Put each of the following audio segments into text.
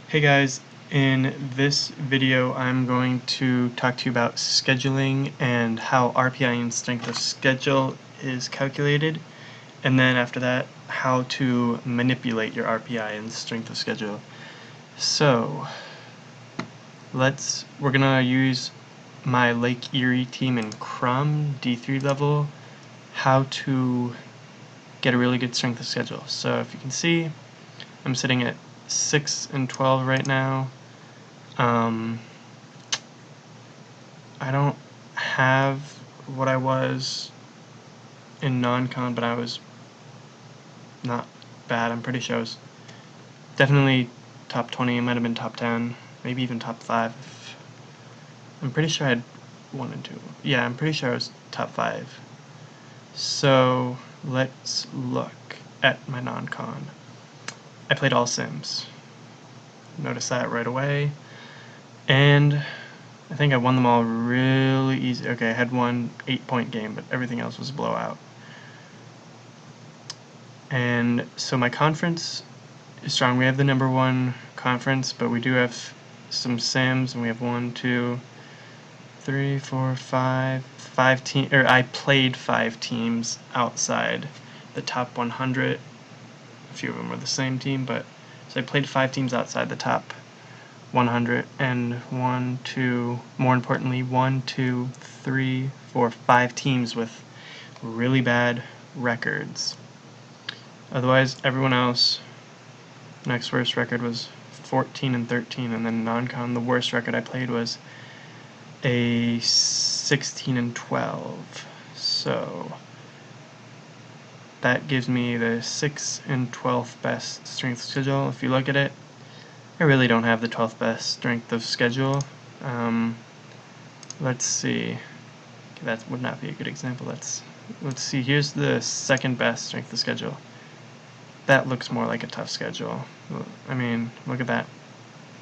Hey guys, in this video I'm going to talk to you about scheduling and how RPI and strength of schedule is calculated, and then after that how to manipulate your RPI and strength of schedule. So we're gonna use my Lake Erie team in Crum D3 level, how to get a really good strength of schedule. So if you can see, I'm sitting at 6 and 12 right now. I don't have what I was in non-con, but I was not bad. I'm pretty sure I was definitely top 20. It might have been top 10, maybe even top 5. I'm pretty sure I had 1 and 2. Yeah, I'm pretty sure I was top 5. So let's look at my non-con. I played all sims. Notice that right away. And I think I won them all really easy. Okay, I had one 8-point game, but everything else was a blowout. And so my conference is strong. We have the number 1 conference, but we do have some sims, and we have 1, 2, 3, 4, 5 teams. Or I played 5 teams outside the top 100. A few of them were the same team, but so I played 5 teams outside the top 100, and 1, 2, more importantly, 1, 2, 3, 4, 5 teams with really bad records. Otherwise, everyone else, next worst record was 14 and 13, and then non-con, the worst record I played was a 16 and 12. So that gives me the 6th and 12th best strength of schedule. If you look at it, I really don't have the 12th best strength of schedule. Let's see. Okay, that would not be a good example. Let's see. Here's the 2nd best strength of schedule. That looks more like a tough schedule. I mean, look at that.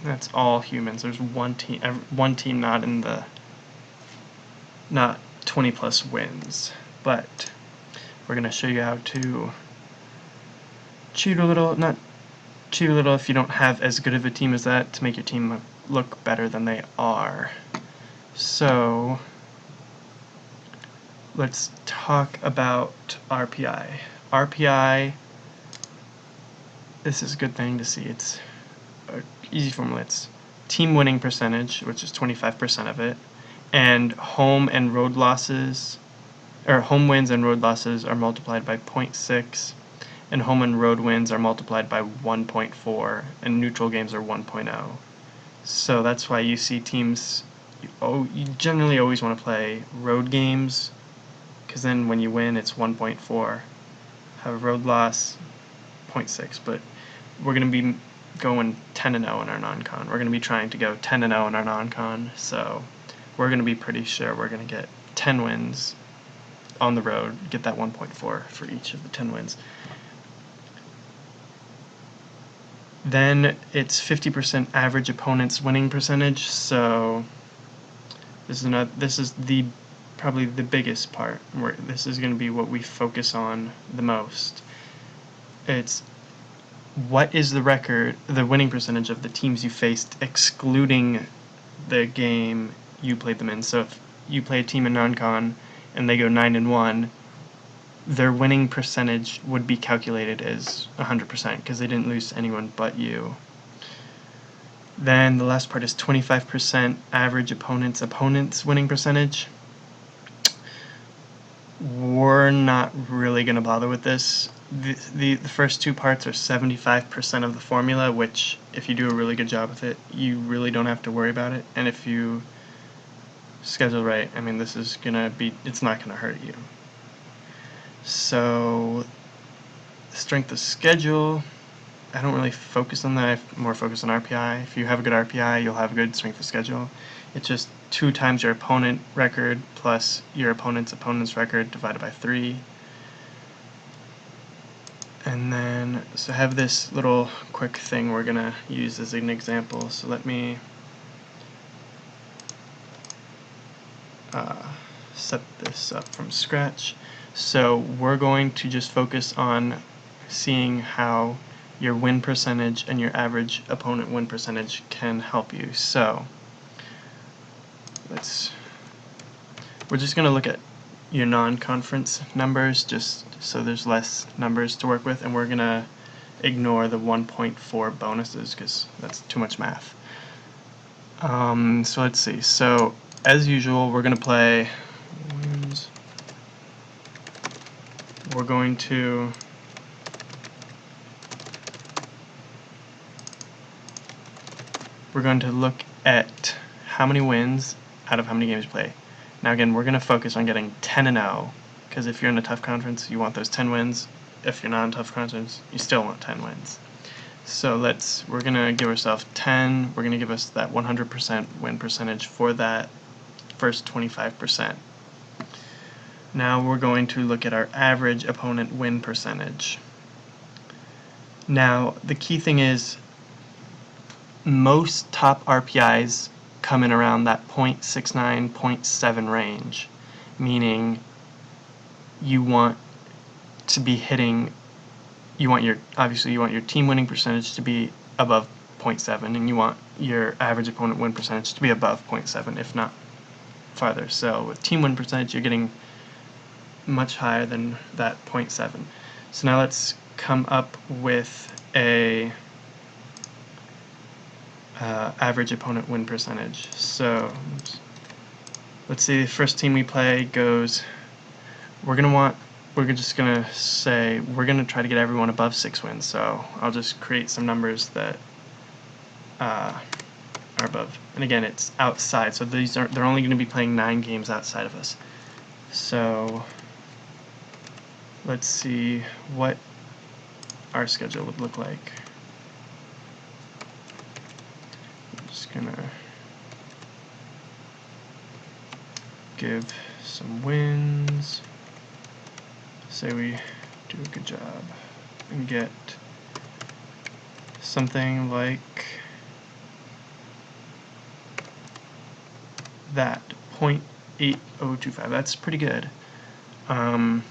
That's all humans. There's one team not 20 plus wins. But we're gonna show you how to cheat a little. Not cheat a little if you don't have as good of a team as that, to make your team look better than they are. So let's talk about RPI. RPI, this is a good thing to see. It's an easy formula. It's team winning percentage, which is 25% of it, and home and road losses, or home wins and road losses are multiplied by 0.6, and home and road wins are multiplied by 1.4, and neutral games are 1.0. So that's why you see teams, you generally always want to play road games, because then when you win it's 1.4. Have a road loss, 0.6, but we're going to be going 10 and 0 in our non-con. We're going to be trying to go 10 and 0 in our non-con, so we're going to be pretty sure we're going to get 10 wins on the road, get that 1.4 for each of the 10 wins. Then it's 50% average opponent's winning percentage, so this is probably the biggest part, where this is going to be what we focus on the most. It's what is the winning percentage of the teams you faced, excluding the game you played them in. So if you play a team in non-con and they go 9 and 1, their winning percentage would be calculated as 100% because they didn't lose to anyone but you. Then the last part is 25% average opponent's winning percentage. We're not really going to bother with this. The first 2 parts are 75% of the formula, which if you do a really good job with it, you really don't have to worry about it. And if you schedule right, I mean, it's not going to hurt you. So strength of schedule, I don't really focus on that. I more focus on RPI. If you have a good RPI, you'll have a good strength of schedule. It's just 2 times your opponent record plus your opponent's record divided by 3. And then, so I have this little quick thing we're going to use as an example. So let me set this up from scratch. So we're going to just focus on seeing how your win percentage and your average opponent win percentage can help you. So we're just going to look at your non-conference numbers just so there's less numbers to work with, and we're going to ignore the 1.4 bonuses because that's too much math. So let's see. So as usual, we're going to play wins. We're going to look at how many wins out of how many games you play. Now again, we're going to focus on getting 10-0, because if you're in a tough conference, you want those 10 wins. If you're not in a tough conference, you still want 10 wins. So we're going to give ourselves 10. We're going to give us that 100% win percentage for that first 25%. Now we're going to look at our average opponent win percentage. Now the key thing is most top RPIs come in around that 0.69, 0.7 range, meaning you want to be hitting, obviously you want your team winning percentage to be above 0.7, and you want your average opponent win percentage to be above 0.7, if not farther. So with team win percentage, you're getting much higher than that 0.7. So now let's come up with a average opponent win percentage. So let's see, the first team we play goes, we're just going to say we're going to try to get everyone above 6 wins. So I'll just create some numbers that are above. And again, it's outside, so they're only going to be playing 9 games outside of us. So let's see what our schedule would look like. I'm just going to give some wins. Say we do a good job and get something like that, 0.8025. That's pretty good. And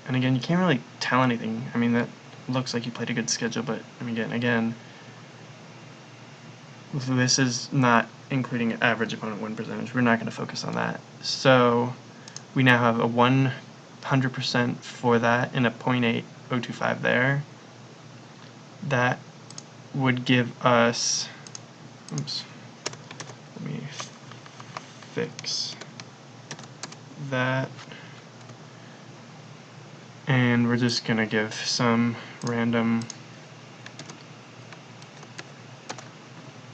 again, you can't really tell anything. I mean, that looks like you played a good schedule, but I mean, again, this is not including average opponent win percentage. We're not going to focus on that. So we now have a 100% for that and a 0.8025 there. That would give us, oops, let me fix that. And we're just going to give some random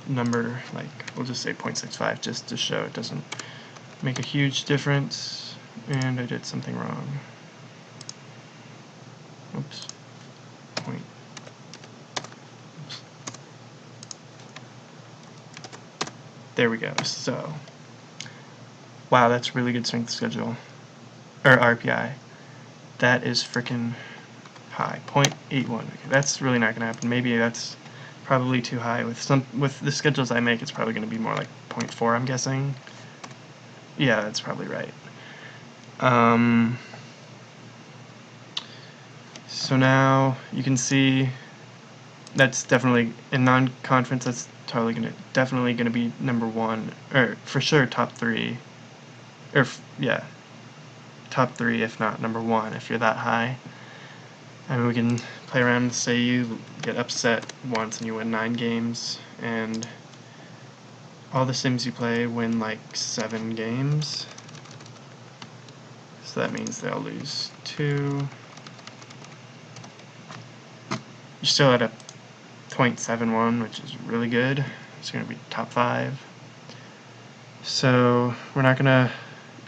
number, like we'll just say 0.65 just to show it doesn't make a huge difference. And I did something wrong. Oops. There we go. So, wow, that's really good strength schedule, or RPI. That is freaking high, 0.81. Okay, that's really not going to happen. Maybe that's probably too high. With the schedules I make, it's probably going to be more like 0.4, I'm guessing. Yeah, that's probably right. So now you can see that's definitely in non-conference. That's definitely gonna be number 1, or for sure top 3, or yeah, top 3 if not number 1 if you're that high. I mean, we can play around. Say you get upset once and you win 9 games, and all the sims you play win like 7 games. So that means they'll lose 2. You're still at a 0.71, which is really good. It's going to be top 5. So we're not going to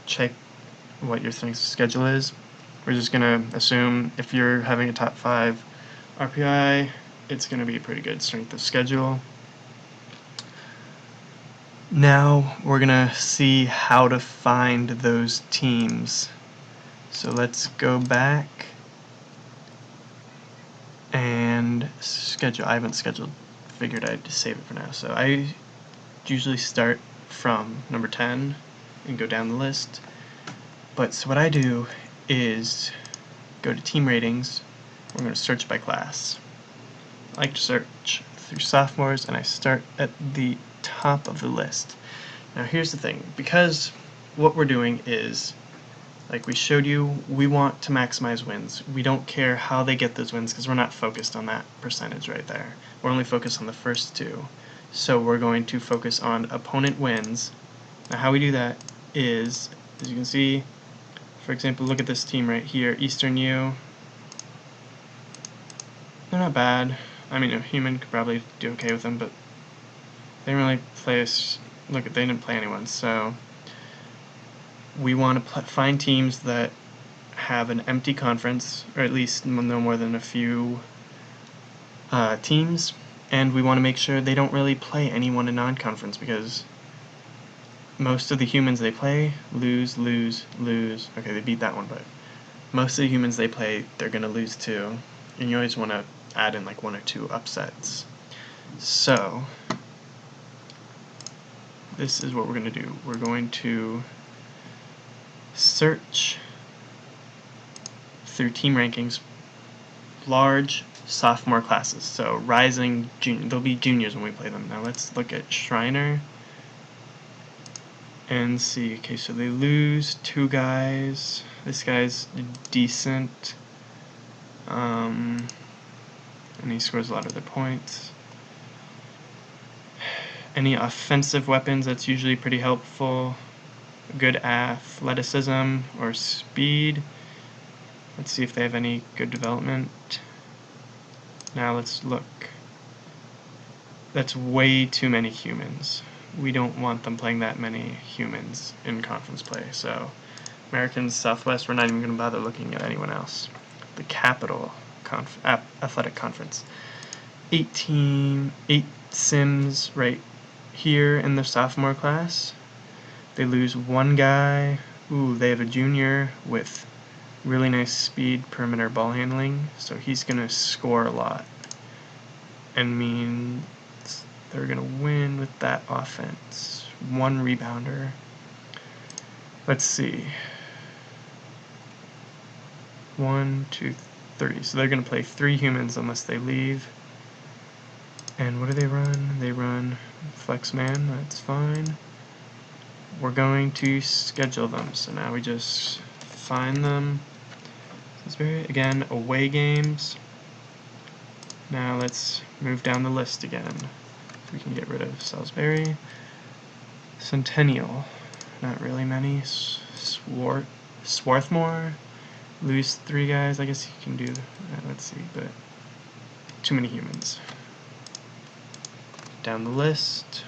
check what your strength schedule is. We're just going to assume if you're having a top 5 RPI, it's going to be a pretty good strength of schedule. Now we're going to see how to find those teams. So let's go back and schedule. I haven't scheduled, figured I'd save it for now. So I usually start from number 10 and go down the list. But so what I do is go to team ratings. We're going to search by class. I like to search through sophomores, and I start at the top of the list. Now here's the thing, because what we're doing is, like we showed you, we want to maximize wins. We don't care how they get those wins because we're not focused on that percentage right there. We're only focused on the first two. So we're going to focus on opponent wins. Now how we do that is, as you can see, for example, look at this team right here, Eastern U. They're not bad. I mean, a human could probably do okay with them, but they didn't really play us. Look, they didn't play anyone, so we want to find teams that have an empty conference, or at least no more than a few teams, and we want to make sure they don't really play anyone in non-conference, because most of the humans they play lose. Okay, they beat that one, but most of the humans they play, they're going to lose too, and you always want to add in like 1 or 2 upsets. So this is what we're going to do. We're going to search through team rankings, large sophomore classes. So rising junior, they'll be juniors when we play them. Now let's look at Shriner and see. Okay, so they lose 2 guys. This guy's decent, and he scores a lot of their points. Any offensive weapons, that's usually pretty helpful. Good athleticism or speed. Let's see if they have any good development. Now let's look. That's way too many humans. We don't want them playing that many humans in conference play. So Americans, Southwest, we're not even going to bother looking at anyone else. The Capital Athletic Conference. 8 Sims right here in the sophomore class. They lose 1 guy. Ooh, they have a junior with really nice speed, perimeter ball handling, so he's going to score a lot. And means they're going to win with that offense. 1 rebounder. Let's see. 1, 2, 3. So they're going to play 3 humans unless they leave. And what do they run? They run flex man. That's fine. We're going to schedule them. So now we just find them. Again, away games. Now let's move down the list again. We can get rid of Salisbury. Centennial. Not really many. Swarthmore. Lose 3 guys. I guess you can do that. Let's see, but too many humans. Down the list.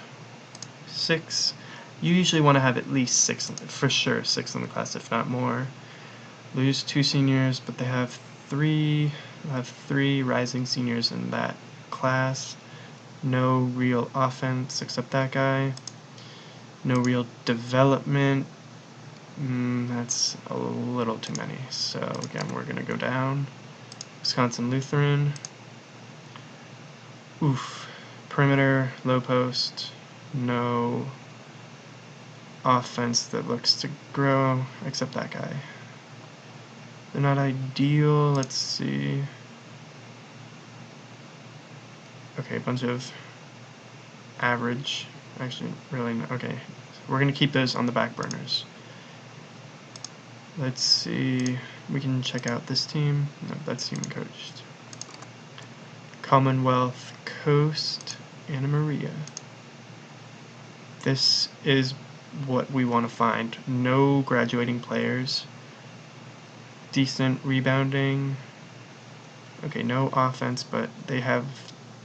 6. You usually want to have at least 6, for sure, 6 in the class, if not more. Lose 2 seniors, but they have 3 rising seniors in that class. No real offense except that guy. No real development. That's a little too many. So again, we're going to go down. Wisconsin Lutheran. Oof. Perimeter, low post. No offense that looks to grow except that guy. They're not ideal. Let's see. Okay, a bunch of average. Actually, really, no. Okay. We're going to keep those on the back burners. Let's see. We can check out this team. No, that's human coached. Commonwealth Coast, Anna Maria. This is what we want to find. No graduating players. Decent rebounding. Okay, no offense, but they have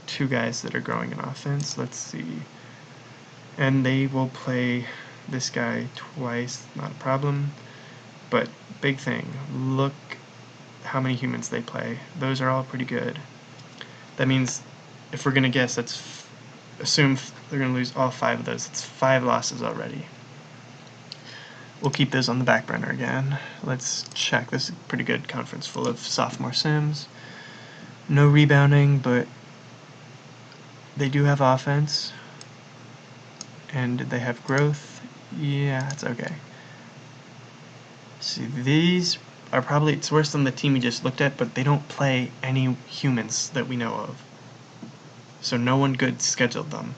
2 guys that are growing in offense. Let's see. And they will play this guy twice, not a problem. But big thing, look how many humans they play. Those are all pretty good. That means, if we're going to guess, assume they're going to lose all 5 of those. It's 5 losses already. We'll keep those on the back burner again. Let's check. This is a pretty good conference full of sophomore Sims. No rebounding, but they do have offense. And they have growth. Yeah, it's okay. See, these are probably, it's worse than the team we just looked at, but they don't play any humans that we know of. so no one good scheduled them.